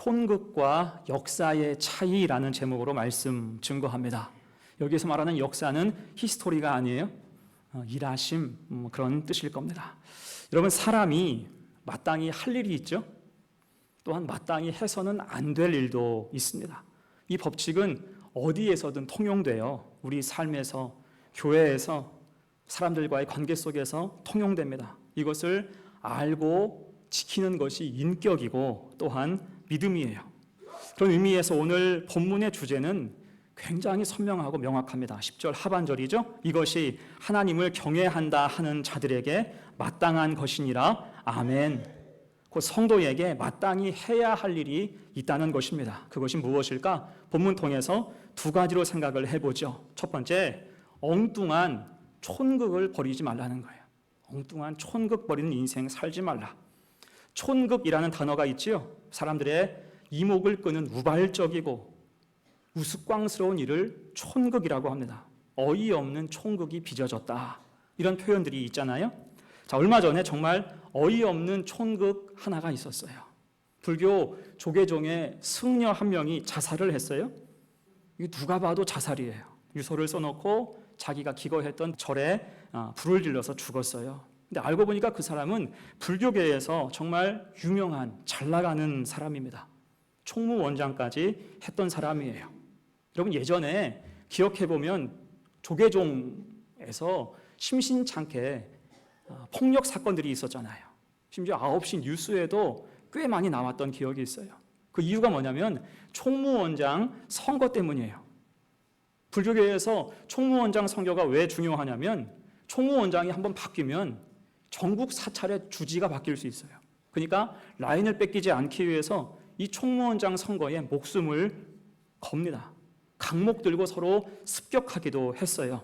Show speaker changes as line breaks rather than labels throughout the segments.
촌극과 역사의 차이라는 제목으로 말씀 증거합니다. 여기서 말하는 역사는 히스토리가 아니에요. 일하심 그런 뜻일 겁니다. 여러분, 사람이 마땅히 할 일이 있죠. 또한 마땅히 해서는 안 될 일도 있습니다. 이 법칙은 어디에서든 통용돼요. 우리 삶에서, 교회에서, 사람들과의 관계 속에서 통용됩니다. 이것을 알고 지키는 것이 인격이고 또한 믿음이에요. 그런 의미에서 오늘 본문의 주제는 굉장히 선명하고 명확합니다. 10절 하반절이죠. 이것이 하나님을 경외한다 하는 자들에게 마땅한 것이니라. 아멘. 그 성도에게 마땅히 해야 할 일이 있다는 것입니다. 그것이 무엇일까? 본문 통해서 두 가지로 생각을 해보죠. 첫 번째, 엉뚱한 촌극을 버리지 말라는 거예요. 엉뚱한 촌극 버리는 인생 살지 말라. 촌극이라는 단어가 있지요. 사람들의 이목을 끄는 우발적이고 우스꽝스러운 일을 촌극이라고 합니다. 어이없는 촌극이 빚어졌다. 이런 표현들이 있잖아요. 자, 얼마 전에 정말 어이없는 촌극 하나가 있었어요. 불교 조계종의 승려 한 명이 자살을 했어요. 이게 누가 봐도 자살이에요. 유서를 써놓고 자기가 기거했던 절에 불을 질러서 죽었어요. 근데 알고 보니까 그 사람은 불교계에서 정말 유명한 잘 나가는 사람입니다. 총무원장까지 했던 사람이에요. 여러분, 예전에 기억해보면 조계종에서 심심찮게 폭력 사건들이 있었잖아요. 심지어 9시 뉴스에도 꽤 많이 나왔던 기억이 있어요. 그 이유가 뭐냐면 총무원장 선거 때문이에요. 불교계에서 총무원장 선거가 왜 중요하냐면 총무원장이 한번 바뀌면 전국 사찰의 주지가 바뀔 수 있어요. 그러니까 라인을 뺏기지 않기 위해서 이 총무원장 선거에 목숨을 겁니다. 강목 들고 서로 습격하기도 했어요.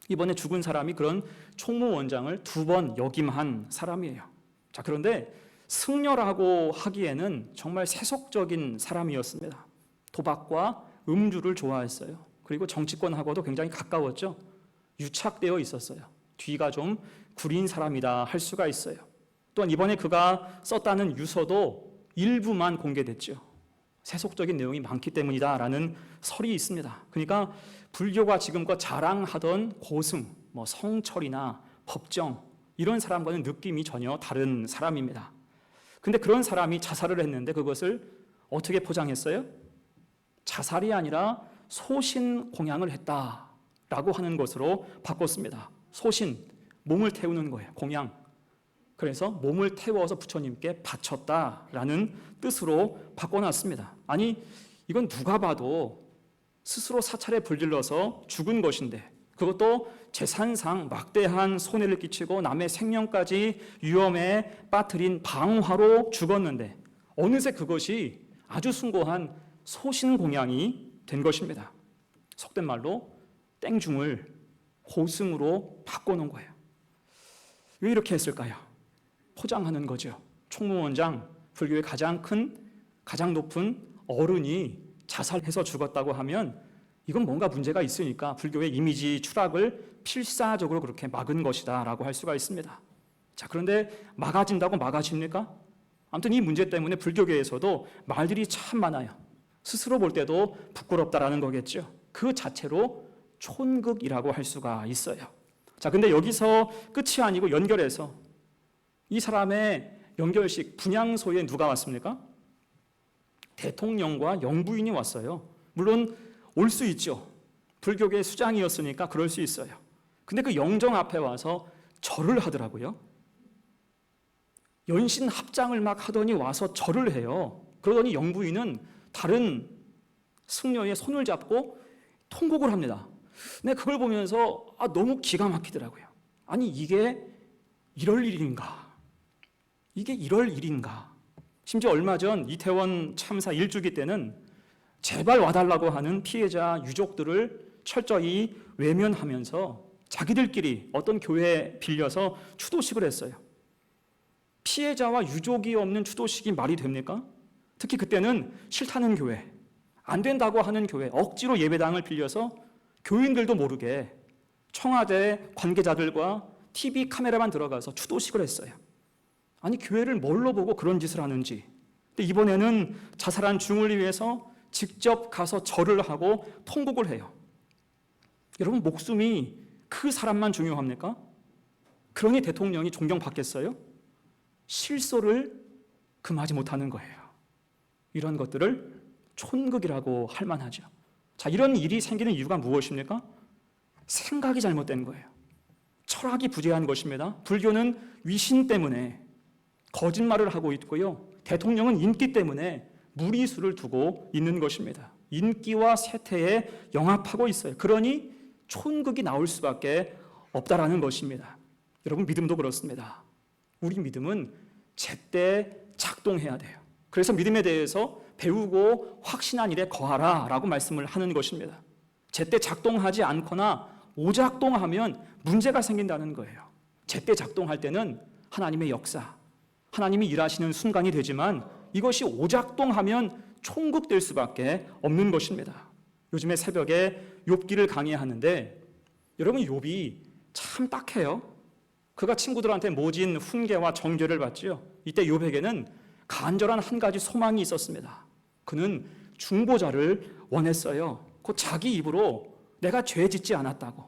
이번에 죽은 사람이 그런 총무원장을 2번 역임한 사람이에요. 자, 그런데 승려라고 하기에는 정말 세속적인 사람이었습니다. 도박과 음주를 좋아했어요. 그리고 정치권하고도 굉장히 가까웠죠. 유착되어 있었어요. 뒤가 좀 구린 사람이다 할 수가 있어요. 또한 이번에 그가 썼다는 유서도 일부만 공개됐죠. 세속적인 내용이 많기 때문이다라는 설이 있습니다. 그러니까 불교가 지금껏 자랑하던 고승, 성철이나 법정 이런 사람과는 느낌이 전혀 다른 사람입니다. 근데 그런 사람이 자살을 했는데 그것을 어떻게 포장했어요? 자살이 아니라 소신 공양을 했다라고 하는 것으로 바꿨습니다. 소신, 몸을 태우는 거예요. 공양. 그래서 몸을 태워서 부처님께 바쳤다라는 뜻으로 바꿔놨습니다. 아니, 이건 누가 봐도 스스로 사찰에 불질러서 죽은 것인데 그것도 재산상 막대한 손해를 끼치고 남의 생명까지 위험에 빠뜨린 방화로 죽었는데 어느새 그것이 아주 숭고한 소신공양이 된 것입니다. 속된 말로 땡중을 고승으로 바꿔놓은 거예요. 왜 이렇게 했을까요? 포장하는 거죠. 총무원장, 불교의 가장 높은 어른이 자살해서 죽었다고 하면 이건 뭔가 문제가 있으니까 불교의 이미지 추락을 필사적으로 그렇게 막은 것이다 라고 할 수가 있습니다. 자, 그런데 막아진다고 막아집니까? 아무튼 이 문제 때문에 불교계에서도 말들이 참 많아요. 스스로 볼 때도 부끄럽다라는 거겠죠. 그 자체로 촌극이라고 할 수가 있어요. 자, 근데 여기서 끝이 아니고 연결해서 이 사람의 연결식 분향소에 누가 왔습니까? 대통령과 영부인이 왔어요. 물론 올 수 있죠. 불교계 수장이었으니까 그럴 수 있어요. 근데 그 영정 앞에 와서 절을 하더라고요. 연신 합장을 막 하더니 와서 절을 해요. 그러더니 영부인은 다른 승려의 손을 잡고 통곡을 합니다. 근데 그걸 보면서 너무 기가 막히더라고요. 아니, 이게 이럴 일인가? 이게 이럴 일인가? 심지어 얼마 전 이태원 참사 1주기 때는 제발 와달라고 하는 피해자 유족들을 철저히 외면하면서 자기들끼리 어떤 교회에 빌려서 추도식을 했어요. 피해자와 유족이 없는 추도식이 말이 됩니까? 특히 그때는 싫다는 교회, 안 된다고 하는 교회, 억지로 예배당을 빌려서 교인들도 모르게 청와대 관계자들과 TV 카메라만 들어가서 추도식을 했어요. 아니, 교회를 뭘로 보고 그런 짓을 하는지 근데 이번에는 자살한 중을 위해서 직접 가서 절을 하고 통곡을 해요. 여러분, 목숨이 그 사람만 중요합니까? 그러니 대통령이 존경받겠어요? 실소를 금하지 못하는 거예요. 이런 것들을 촌극이라고 할 만하죠. 자, 이런 일이 생기는 이유가 무엇입니까? 생각이 잘못된 거예요. 철학이 부재한 것입니다. 불교는 위신 때문에 거짓말을 하고 있고요. 대통령은 인기 때문에 무리수를 두고 있는 것입니다. 인기와 세태에 영합하고 있어요. 그러니 촌극이 나올 수밖에 없다라는 것입니다. 여러분, 믿음도 그렇습니다. 우리 믿음은 제때 작동해야 돼요. 그래서 믿음에 대해서 배우고 확신한 일에 거하라 라고 말씀을 하는 것입니다. 제때 작동하지 않거나 오작동하면 문제가 생긴다는 거예요. 제때 작동할 때는 하나님의 역사, 하나님이 일하시는 순간이 되지만 이것이 오작동하면 총극될 수밖에 없는 것입니다. 요즘에 새벽에 욥기를 강의하는데 여러분, 욥이 참 딱해요. 그가 친구들한테 모진 훈계와 정죄를 받죠. 이때 욥에게는 간절한 한 가지 소망이 있었습니다. 그는 중보자를 원했어요. 곧 자기 입으로 내가 죄 짓지 않았다고,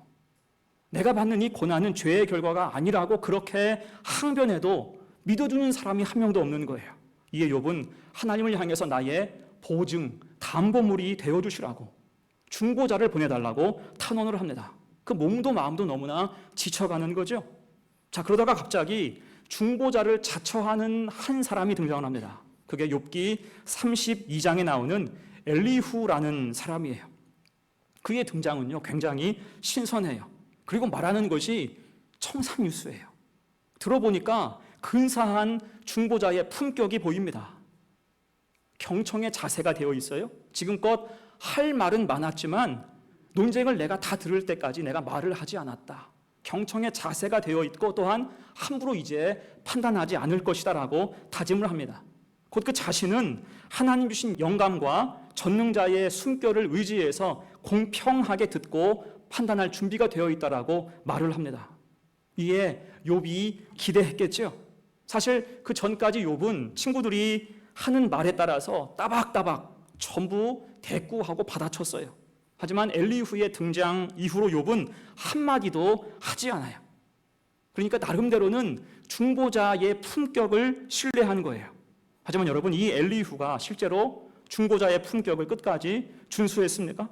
내가 받는 이 고난은 죄의 결과가 아니라고 그렇게 항변해도 믿어주는 사람이 한 명도 없는 거예요. 이에 욥은 하나님을 향해서 나의 보증, 담보물이 되어주시라고 중보자를 보내달라고 탄원을 합니다. 그 몸도 마음도 너무나 지쳐가는 거죠. 자, 그러다가 갑자기 중보자를 자처하는 한 사람이 등장을 합니다. 그게 욥기 32장에 나오는 엘리후라는 사람이에요. 그의 등장은요, 굉장히 신선해요. 그리고 말하는 것이 청산유수예요. 들어보니까 근사한 중보자의 품격이 보입니다. 경청의 자세가 되어 있어요. 지금껏 할 말은 많았지만 논쟁을 내가 다 들을 때까지 내가 말을 하지 않았다. 경청의 자세가 되어 있고 또한 함부로 이제 판단하지 않을 것이다 라고 다짐을 합니다. 곧 그 자신은 하나님 주신 영감과 전능자의 숨결을 의지해서 공평하게 듣고 판단할 준비가 되어 있다라고 말을 합니다. 이에 욥이 기대했겠죠. 사실 그 전까지 욥은 친구들이 하는 말에 따라서 따박따박 전부 대꾸하고 받아쳤어요. 하지만 엘리후의 등장 이후로 욥은 한마디도 하지 않아요. 그러니까 나름대로는 중보자의 품격을 신뢰한 거예요. 하지만 여러분, 이 엘리후가 실제로 중보자의 품격을 끝까지 준수했습니까?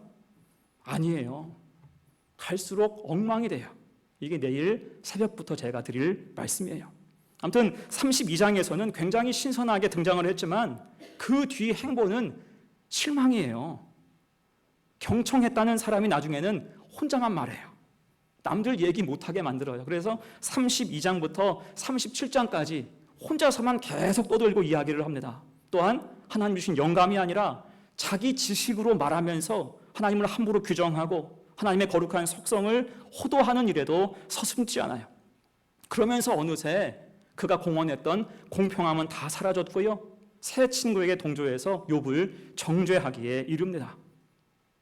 아니에요. 갈수록 엉망이 돼요. 이게 내일 새벽부터 제가 드릴 말씀이에요. 아무튼 32장에서는 굉장히 신선하게 등장을 했지만 그 뒤 행보는 실망이에요. 경청했다는 사람이 나중에는 혼자만 말해요. 남들 얘기 못하게 만들어요. 그래서 32장부터 37장까지 혼자서만 계속 떠들고 이야기를 합니다. 또한 하나님 주신 영감이 아니라 자기 지식으로 말하면서 하나님을 함부로 규정하고 하나님의 거룩한 속성을 호도하는 일에도 서슴지 않아요. 그러면서 어느새 그가 공언했던 공평함은 다 사라졌고요. 새 친구에게 동조해서 욥을 정죄하기에 이릅니다.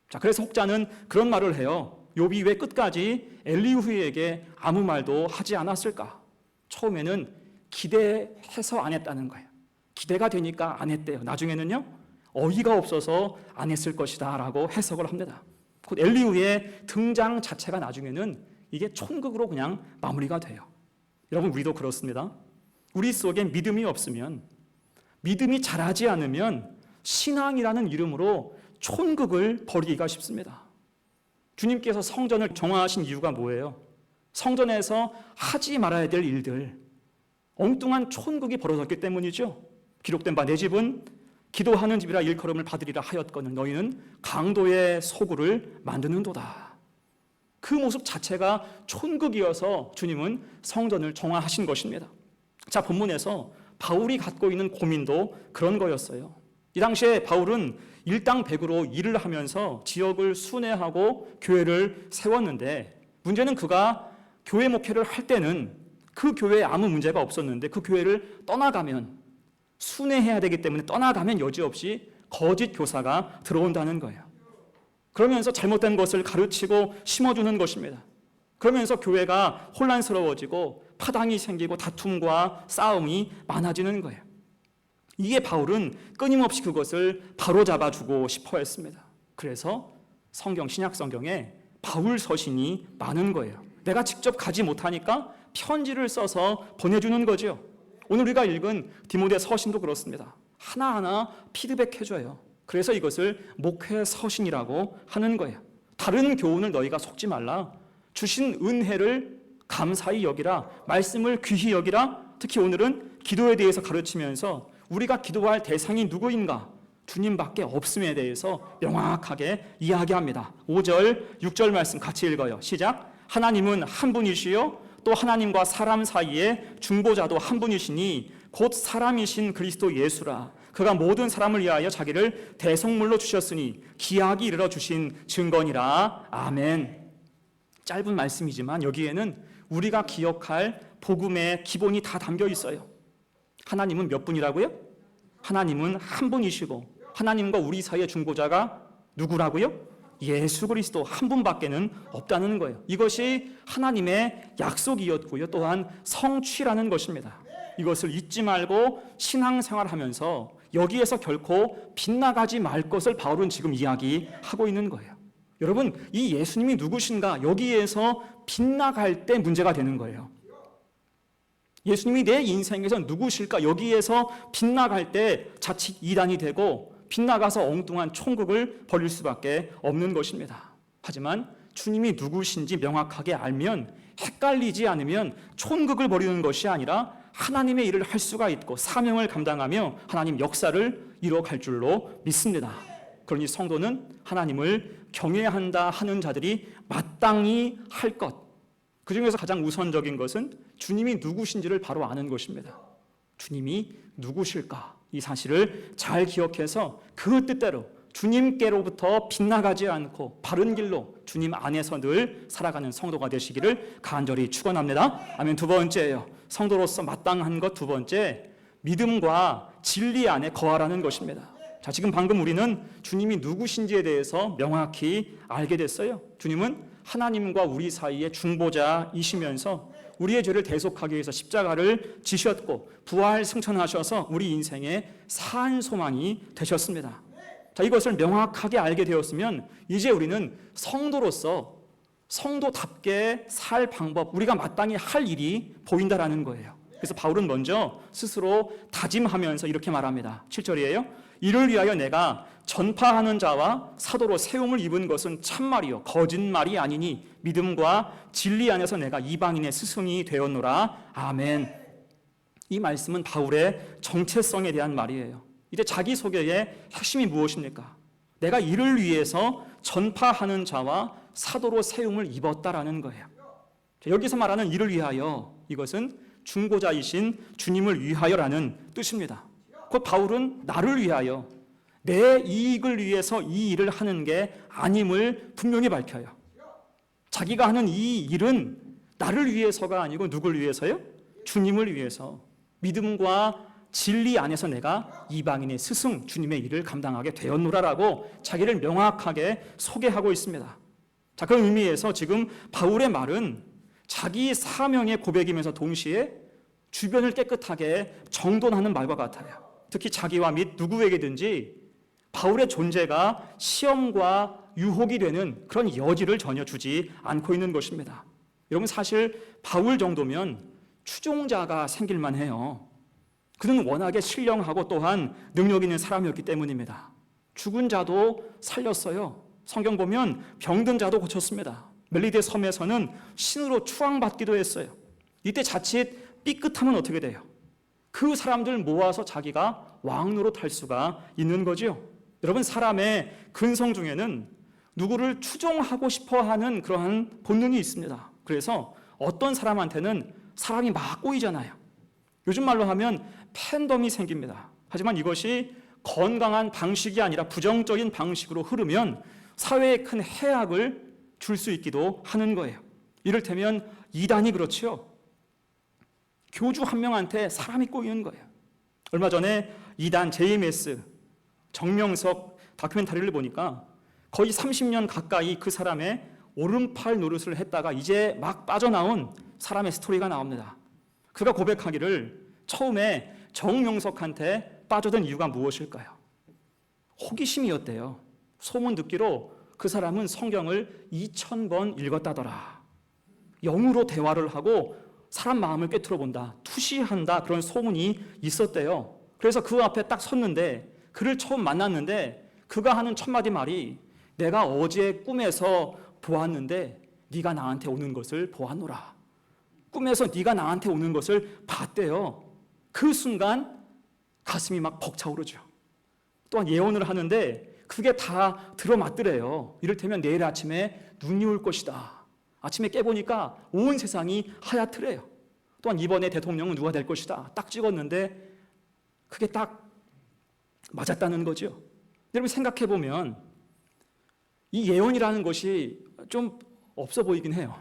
자, 그래서 혹자는 그런 말을 해요. 욥이 왜 끝까지 엘리후에게 아무 말도 하지 않았을까? 처음에는 기대해서 안 했다는 거예요. 기대가 되니까 안 했대요. 나중에는요, 어이가 없어서 안 했을 것이다 라고 해석을 합니다. 곧 엘리후의 등장 자체가 나중에는 이게 촌극으로 그냥 마무리가 돼요. 여러분, 우리도 그렇습니다. 우리 속에 믿음이 없으면, 믿음이 자라지 않으면 신앙이라는 이름으로 촌극을 벌이기가 쉽습니다. 주님께서 성전을 정화하신 이유가 뭐예요? 성전에서 하지 말아야 될 일들, 엉뚱한 촌극이 벌어졌기 때문이죠. 기록된 바 내 집은 기도하는 집이라 일컬음을 받으리라 하였거늘 너희는 강도의 소굴을 만드는도다. 그 모습 자체가 촌극이어서 주님은 성전을 정화하신 것입니다. 자, 본문에서 바울이 갖고 있는 고민도 그런 거였어요. 이 당시에 바울은 일당백으로 일을 하면서 지역을 순회하고 교회를 세웠는데, 문제는 그가 교회 목회를 할 때는 그 교회에 아무 문제가 없었는데 그 교회를 떠나가면, 순회해야 되기 때문에 떠나가면 여지없이 거짓 교사가 들어온다는 거예요. 그러면서 잘못된 것을 가르치고 심어주는 것입니다. 그러면서 교회가 혼란스러워지고 파당이 생기고 다툼과 싸움이 많아지는 거예요. 이게 바울은 끊임없이 그것을 바로잡아주고 싶어 했습니다. 그래서 신약 성경에 바울 서신이 많은 거예요. 내가 직접 가지 못하니까 편지를 써서 보내주는 거죠. 오늘 우리가 읽은 디모데 서신도 그렇습니다. 하나하나 피드백해줘요. 그래서 이것을 목회 서신이라고 하는 거예요. 다른 교훈을 너희가 속지 말라. 주신 은혜를 감사히 여기라. 말씀을 귀히 여기라. 특히 오늘은 기도에 대해서 가르치면서 우리가 기도할 대상이 누구인가? 주님밖에 없음에 대해서 명확하게 이야기합니다. 5절, 6절 말씀 같이 읽어요. 시작. 하나님은 한 분이시요 또 하나님과 사람 사이에 중보자도 한 분이시니 곧 사람이신 그리스도 예수라. 그가 모든 사람을 위하여 자기를 대속물로 주셨으니 기약이 이르러 주신 증거니라. 아멘. 짧은 말씀이지만 여기에는 우리가 기억할 복음의 기본이 다 담겨 있어요. 하나님은 몇 분이라고요? 하나님은 한 분이시고 하나님과 우리 사이의 중보자가 누구라고요? 예수 그리스도 한 분밖에는 없다는 거예요. 이것이 하나님의 약속이었고요. 또한 성취라는 것입니다. 이것을 잊지 말고 신앙생활하면서 여기에서 결코 빗나가지 말 것을 바울은 지금 이야기하고 있는 거예요. 여러분, 이 예수님이 누구신가? 여기에서 빗나갈 때 문제가 되는 거예요. 예수님이 내 인생에서 누구실까? 여기에서 빗나갈 때 자칫 이단이 되고 빗나가서 엉뚱한 총극을 벌일 수밖에 없는 것입니다. 하지만 주님이 누구신지 명확하게 알면 헷갈리지 않으면 총극을 벌이는 것이 아니라 하나님의 일을 할 수가 있고 사명을 감당하며 하나님 역사를 이뤄갈 줄로 믿습니다. 그러니 성도는 하나님을 경외한다 하는 자들이 마땅히 할 것, 그 중에서 가장 우선적인 것은 주님이 누구신지를 바로 아는 것입니다. 주님이 누구실까? 이 사실을 잘 기억해서 그 뜻대로 주님께로부터 빗나가지 않고 바른 길로 주님 안에서 늘 살아가는 성도가 되시기를 간절히 축원합니다. 아멘. 두 번째예요. 성도로서 마땅한 것 두 번째, 믿음과 진리 안에 거하라는 것입니다. 자, 지금 방금 우리는 주님이 누구신지에 대해서 명확히 알게 됐어요. 주님은 하나님과 우리 사이의 중보자이시면서 우리의 죄를 대속하기 위해서 십자가를 지셨고 부활 승천하셔서 우리 인생의 산 소망이 되셨습니다. 자, 이것을 명확하게 알게 되었으면 이제 우리는 성도로서 성도답게 살 방법, 우리가 마땅히 할 일이 보인다라는 거예요. 그래서 바울은 먼저 스스로 다짐하면서 이렇게 말합니다. 7절이에요. 이를 위하여 내가 전파하는 자와 사도로 세움을 입은 것은 참말이요 거짓말이 아니니 믿음과 진리 안에서 내가 이방인의 스승이 되었노라. 아멘. 이 말씀은 바울의 정체성에 대한 말이에요. 이제 자기소개의 핵심이 무엇입니까? 내가 이를 위해서 전파하는 자와 사도로 세움을 입었다라는 거예요. 여기서 말하는 이를 위하여, 이것은 중보자이신 주님을 위하여라는 뜻입니다. 곧 바울은 나를 위하여, 내 이익을 위해서 이 일을 하는 게 아님을 분명히 밝혀요. 자기가 하는 이 일은 나를 위해서가 아니고 누굴 위해서요? 주님을 위해서. 믿음과 진리 안에서 내가 이방인의 스승 주님의 일을 감당하게 되었노라라고 자기를 명확하게 소개하고 있습니다. 자, 그런 의미에서 지금 바울의 말은 자기 사명의 고백이면서 동시에 주변을 깨끗하게 정돈하는 말과 같아요. 특히 자기와 및 누구에게든지 바울의 존재가 시험과 유혹이 되는 그런 여지를 전혀 주지 않고 있는 것입니다. 여러분, 사실 바울 정도면 추종자가 생길만 해요. 그는 워낙에 신령하고 또한 능력 있는 사람이었기 때문입니다. 죽은 자도 살렸어요. 성경 보면 병든 자도 고쳤습니다. 멜리데 섬에서는 신으로 추앙받기도 했어요. 이때 자칫 삐끗하면 어떻게 돼요? 그 사람들 모아서 자기가 왕노로 탈 수가 있는 거죠. 여러분, 사람의 근성 중에는 누구를 추종하고 싶어하는 그러한 본능이 있습니다. 그래서 어떤 사람한테는 사람이 막 꼬이잖아요. 요즘 말로 하면 팬덤이 생깁니다. 하지만 이것이 건강한 방식이 아니라 부정적인 방식으로 흐르면 사회에 큰 해악을 줄 수 있기도 하는 거예요. 이를테면 이단이 그렇죠. 교주 한 명한테 사람이 꼬이는 거예요. 얼마 전에 이단 JMS 정명석 다큐멘터리를 보니까 거의 30년 가까이 그 사람의 오른팔 노릇을 했다가 이제 막 빠져나온 사람의 스토리가 나옵니다. 그가 고백하기를 처음에 정명석한테 빠져든 이유가 무엇일까요? 호기심이었대요. 소문 듣기로 그 사람은 성경을 2000번 읽었다더라. 영으로 대화를 하고 사람 마음을 꿰뚫어 본다, 투시한다, 그런 소문이 있었대요. 그래서 그 앞에 딱 섰는데, 그를 처음 만났는데 그가 하는 첫 마디 말이, 내가 어제 꿈에서 보았는데 네가 나한테 오는 것을 보았노라. 꿈에서 네가 나한테 오는 것을 봤대요. 그 순간 가슴이 막 벅차오르죠. 또한 예언을 하는데 그게 다 들어맞더래요. 이를테면 내일 아침에 눈이 올 것이다. 아침에 깨보니까 온 세상이 하얗더래요. 또한 이번에 대통령은 누가 될 것이다. 딱 찍었는데 그게 딱 맞았다는 거죠. 여러분 생각해보면 이 예언이라는 것이 좀 없어 보이긴 해요.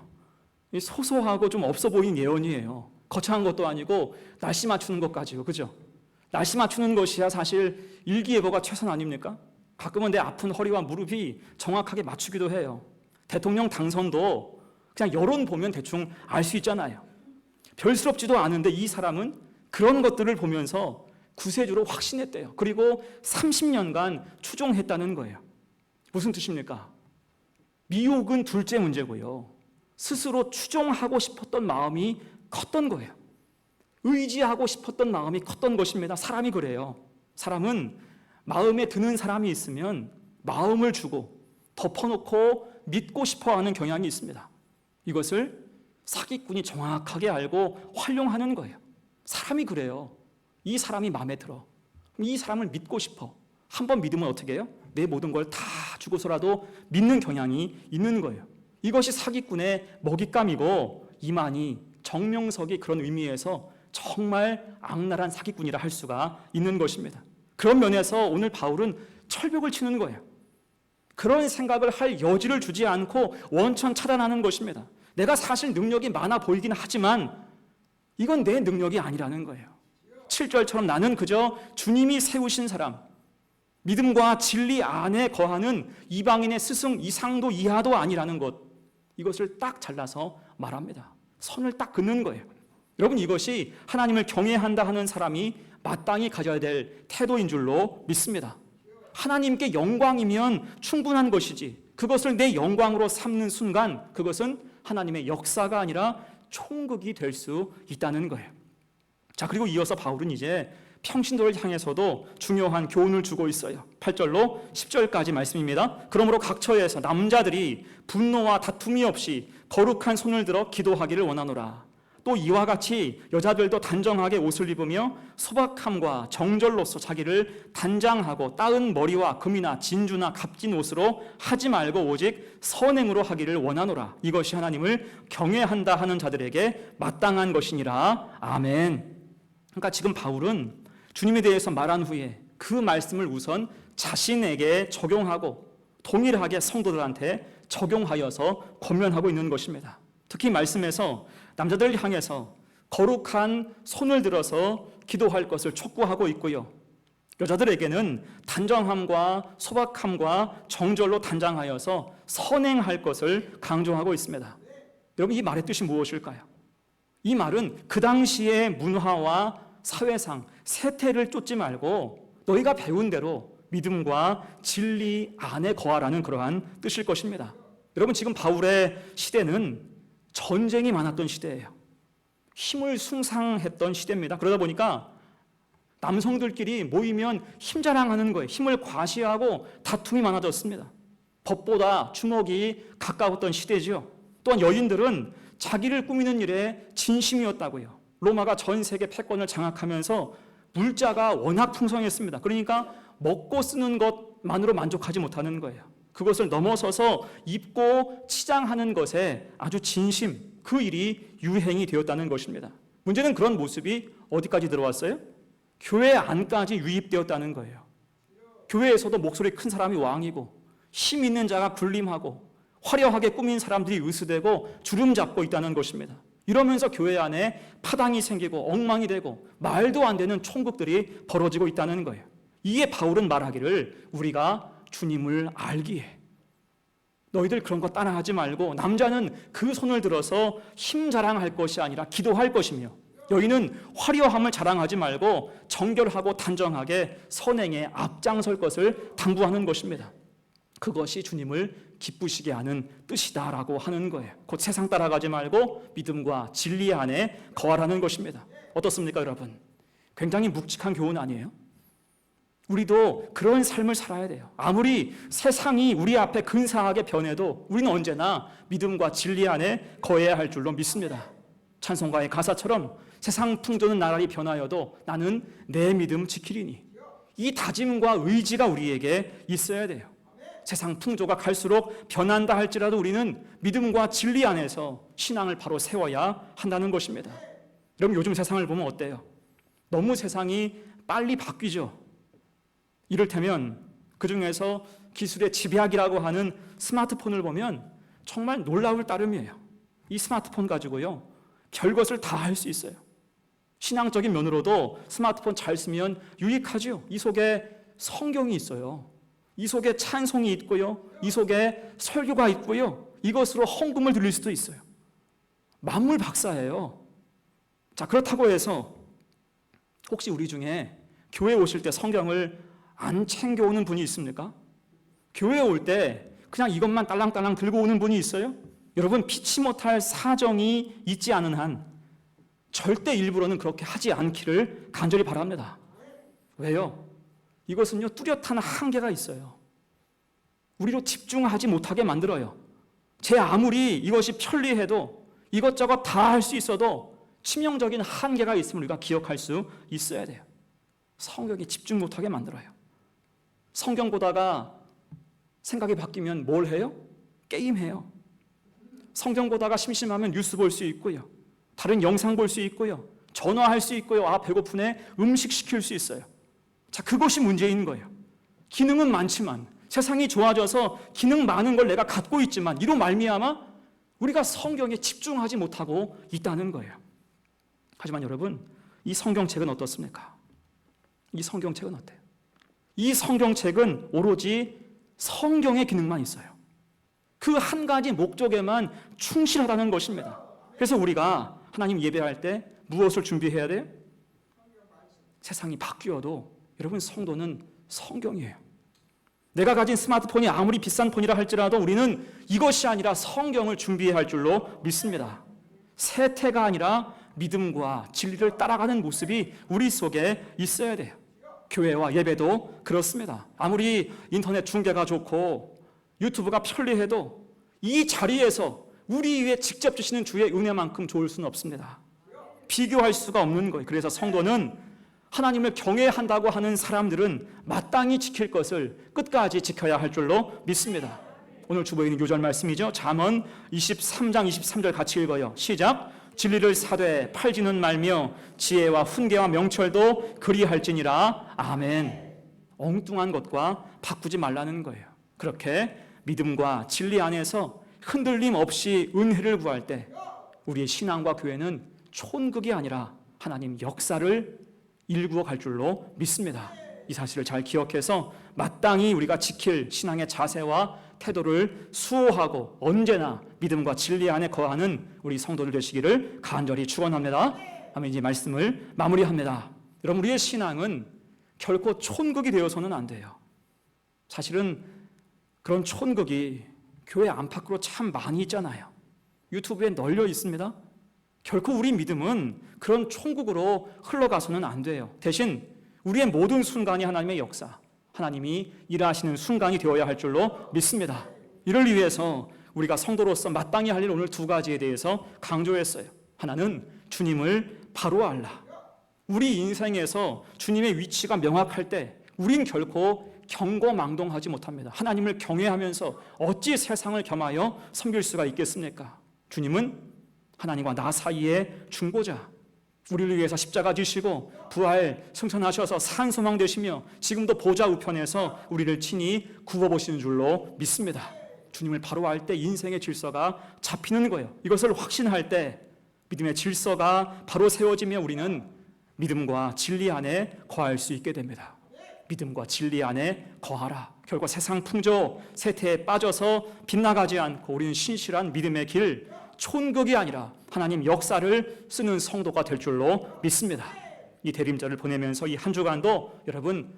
소소하고 좀 없어 보이는 예언이에요. 거창한 것도 아니고 날씨 맞추는 것까지요. 그죠? 날씨 맞추는 것이야 사실 일기예보가 최선 아닙니까? 가끔은 내 아픈 허리와 무릎이 정확하게 맞추기도 해요. 대통령 당선도 그냥 여론 보면 대충 알 수 있잖아요. 별스럽지도 않은데 이 사람은 그런 것들을 보면서 구세주로 확신했대요. 그리고 30년간 추종했다는 거예요. 무슨 뜻입니까? 미혹은 둘째 문제고요. 스스로 추종하고 싶었던 마음이 컸던 거예요. 의지하고 싶었던 마음이 컸던 것입니다. 사람이 그래요. 사람은 마음에 드는 사람이 있으면 마음을 주고 덮어놓고 믿고 싶어하는 경향이 있습니다. 이것을 사기꾼이 정확하게 알고 활용하는 거예요. 사람이 그래요. 이 사람이 마음에 들어. 이 사람을 믿고 싶어. 한번 믿으면 어떻게 해요? 내 모든 걸 다 주고서라도 믿는 경향이 있는 거예요. 이것이 사기꾼의 먹잇감이고, 이만희, 정명석이 그런 의미에서 정말 악랄한 사기꾼이라 할 수가 있는 것입니다. 그런 면에서 오늘 바울은 철벽을 치는 거예요. 그런 생각을 할 여지를 주지 않고 원천 차단하는 것입니다. 내가 사실 능력이 많아 보이긴 하지만 이건 내 능력이 아니라는 거예요. 7절처럼 나는 그저 주님이 세우신 사람, 믿음과 진리 안에 거하는 이방인의 스승 이상도 이하도 아니라는 것, 이것을 딱 잘라서 말합니다. 선을 딱 긋는 거예요. 여러분, 이것이 하나님을 경외한다 하는 사람이 마땅히 가져야 될 태도인 줄로 믿습니다. 하나님께 영광이면 충분한 것이지, 그것을 내 영광으로 삼는 순간 그것은 하나님의 역사가 아니라 총극이 될 수 있다는 거예요. 자, 그리고 이어서 바울은 이제 평신도를 향해서도 중요한 교훈을 주고 있어요. 8절로 10절까지 말씀입니다. 그러므로 각 처에서 남자들이 분노와 다툼이 없이 거룩한 손을 들어 기도하기를 원하노라. 또 이와 같이 여자들도 단정하게 옷을 입으며 소박함과 정절로서 자기를 단장하고 따은 머리와 금이나 진주나 값진 옷으로 하지 말고 오직 선행으로 하기를 원하노라. 이것이 하나님을 경외한다 하는 자들에게 마땅한 것이니라. 아멘. 그러니까 지금 바울은 주님에 대해서 말한 후에 그 말씀을 우선 자신에게 적용하고 동일하게 성도들한테 적용하여서 권면하고 있는 것입니다. 특히 말씀에서 남자들 향해서 거룩한 손을 들어서 기도할 것을 촉구하고 있고요. 여자들에게는 단정함과 소박함과 정절로 단장하여서 선행할 것을 강조하고 있습니다. 여러분, 이 말의 뜻이 무엇일까요? 이 말은 그 당시의 문화와 사회상 세태를 쫓지 말고 너희가 배운 대로 믿음과 진리 안에 거하라는 그러한 뜻일 것입니다. 여러분, 지금 바울의 시대는 전쟁이 많았던 시대예요. 힘을 숭상했던 시대입니다. 그러다 보니까 남성들끼리 모이면 힘 자랑하는 거예요. 힘을 과시하고 다툼이 많아졌습니다. 법보다 주먹이 가까웠던 시대죠. 또한 여인들은 자기를 꾸미는 일에 진심이었다고요. 로마가 전 세계 패권을 장악하면서 물자가 워낙 풍성했습니다. 그러니까 먹고 쓰는 것만으로 만족하지 못하는 거예요. 그것을 넘어서서 입고 치장하는 것에 아주 진심, 그 일이 유행이 되었다는 것입니다. 문제는 그런 모습이 어디까지 들어왔어요? 교회 안까지 유입되었다는 거예요. 교회에서도 목소리 큰 사람이 왕이고 힘 있는 자가 군림하고 화려하게 꾸민 사람들이 의수되고 주름 잡고 있다는 것입니다. 이러면서 교회 안에 파당이 생기고 엉망이 되고 말도 안 되는 총극들이 벌어지고 있다는 거예요. 이에 바울은 말하기를 우리가 주님을 알기에 너희들 그런 거 따라하지 말고 남자는 그 손을 들어서 힘 자랑할 것이 아니라 기도할 것이며 너희는 화려함을 자랑하지 말고 정결하고 단정하게 선행에 앞장설 것을 당부하는 것입니다. 그것이 주님을 기쁘시게 하는 뜻이다라고 하는 거예요. 곧 세상 따라가지 말고 믿음과 진리 안에 거하라는 것입니다. 어떻습니까, 여러분? 굉장히 묵직한 교훈 아니에요? 우리도 그런 삶을 살아야 돼요. 아무리 세상이 우리 앞에 근사하게 변해도 우리는 언제나 믿음과 진리 안에 거해야 할 줄로 믿습니다. 찬송가의 가사처럼 세상 풍조는 나날이 변하여도 나는 내 믿음 지키리니, 이 다짐과 의지가 우리에게 있어야 돼요. 세상 풍조가 갈수록 변한다 할지라도 우리는 믿음과 진리 안에서 신앙을 바로 세워야 한다는 것입니다. 여러분, 요즘 세상을 보면 어때요? 너무 세상이 빨리 바뀌죠. 이를테면 그중에서 기술의 집약이라고 하는 스마트폰을 보면 정말 놀라울 따름이에요. 이 스마트폰 가지고요, 별것을 다 할 수 있어요. 신앙적인 면으로도 스마트폰 잘 쓰면 유익하죠. 이 속에 성경이 있어요. 이 속에 찬송이 있고요. 이 속에 설교가 있고요. 이것으로 헌금을 드릴 수도 있어요. 만물 박사예요. 자, 그렇다고 해서 혹시 우리 중에 교회 오실 때 성경을 안 챙겨오는 분이 있습니까? 교회 올 때 그냥 이것만 딸랑딸랑 들고 오는 분이 있어요? 여러분, 피치 못할 사정이 있지 않은 한 절대 일부러는 그렇게 하지 않기를 간절히 바랍니다. 왜요? 이것은요, 뚜렷한 한계가 있어요. 우리로 집중하지 못하게 만들어요. 제 아무리 이것이 편리해도 이것저것 다 할 수 있어도 치명적인 한계가 있음을 우리가 기억할 수 있어야 돼요. 성경에 집중 못하게 만들어요. 성경 보다가 생각이 바뀌면 뭘 해요? 게임해요. 성경 보다가 심심하면 뉴스 볼 수 있고요. 다른 영상 볼 수 있고요. 전화할 수 있고요. 아, 배고프네. 음식 시킬 수 있어요. 자, 그것이 문제인 거예요. 기능은 많지만, 세상이 좋아져서 기능 많은 걸 내가 갖고 있지만 이로 말미암아 우리가 성경에 집중하지 못하고 있다는 거예요. 하지만 여러분, 이 성경책은 어떻습니까? 이 성경책은 어때요? 이 성경책은 오로지 성경의 기능만 있어요. 그 한 가지 목적에만 충실하다는 것입니다. 그래서 우리가 하나님 예배할 때 무엇을 준비해야 돼요? 세상이 바뀌어도 여러분, 성도는 성경이에요. 내가 가진 스마트폰이 아무리 비싼 폰이라 할지라도 우리는 이것이 아니라 성경을 준비해야 할 줄로 믿습니다. 세태가 아니라 믿음과 진리를 따라가는 모습이 우리 속에 있어야 돼요. 교회와 예배도 그렇습니다. 아무리 인터넷 중계가 좋고 유튜브가 편리해도 이 자리에서 우리 위에 직접 주시는 주의 은혜만큼 좋을 수는 없습니다. 비교할 수가 없는 거예요. 그래서 성도는 하나님을 경외한다고 하는 사람들은 마땅히 지킬 것을 끝까지 지켜야 할 줄로 믿습니다. 오늘 주보에는 요절 말씀이죠. 잠언 23장 23절 같이 읽어요. 시작. 진리를 사되 팔지는 말며 지혜와 훈계와 명철도 그리할지니라. 아멘. 엉뚱한 것과 바꾸지 말라는 거예요. 그렇게 믿음과 진리 안에서 흔들림 없이 은혜를 구할 때 우리의 신앙과 교회는 촌극이 아니라 하나님 역사를 일구어 갈 줄로 믿습니다. 이 사실을 잘 기억해서 마땅히 우리가 지킬 신앙의 자세와 태도를 수호하고 언제나 믿음과 진리 안에 거하는 우리 성도들 되시기를 간절히 축원합니다. 아멘. 이제 말씀을 마무리합니다. 여러분, 우리의 신앙은 결코 촌극이 되어서는 안 돼요. 사실은 그런 촌극이 교회 안팎으로 참 많이 있잖아요. 유튜브에 널려 있습니다. 결코 우리 믿음은 그런 촌극으로 흘러가서는 안 돼요. 대신 우리의 모든 순간이 하나님의 역사, 하나님이 일하시는 순간이 되어야 할 줄로 믿습니다. 이를 위해서 우리가 성도로서 마땅히 할 일 오늘 두 가지에 대해서 강조했어요. 하나는 주님을 바로 알라. 우리 인생에서 주님의 위치가 명확할 때 우린 결코 경거망동하지 못합니다. 하나님을 경외하면서 어찌 세상을 겸하여 섬길 수가 있겠습니까? 주님은 하나님과 나 사이의 중보자, 우리를 위해서 십자가 지시고 부활 승천하셔서 산소망 되시며 지금도 보좌 우편에서 우리를 친히 구워보시는 줄로 믿습니다. 주님을 바로 알 때 인생의 질서가 잡히는 거예요. 이것을 확신할 때 믿음의 질서가 바로 세워지며 우리는 믿음과 진리 안에 거할 수 있게 됩니다. 믿음과 진리 안에 거하라. 결국 세상 풍조, 세태에 빠져서 빗나가지 않고 우리는 신실한 믿음의 길, 촌극이 아니라 하나님 역사를 쓰는 성도가 될 줄로 믿습니다. 이 대림절을 보내면서 이 한 주간도 여러분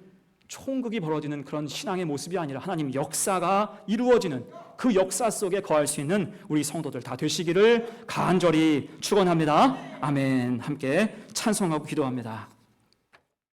총극이 벌어지는 그런 신앙의 모습이 아니라 하나님 역사가 이루어지는 그 역사 속에 거할 수 있는 우리 성도들 다 되시기를 간절히 축원합니다. 아멘. 함께 찬송하고 기도합니다.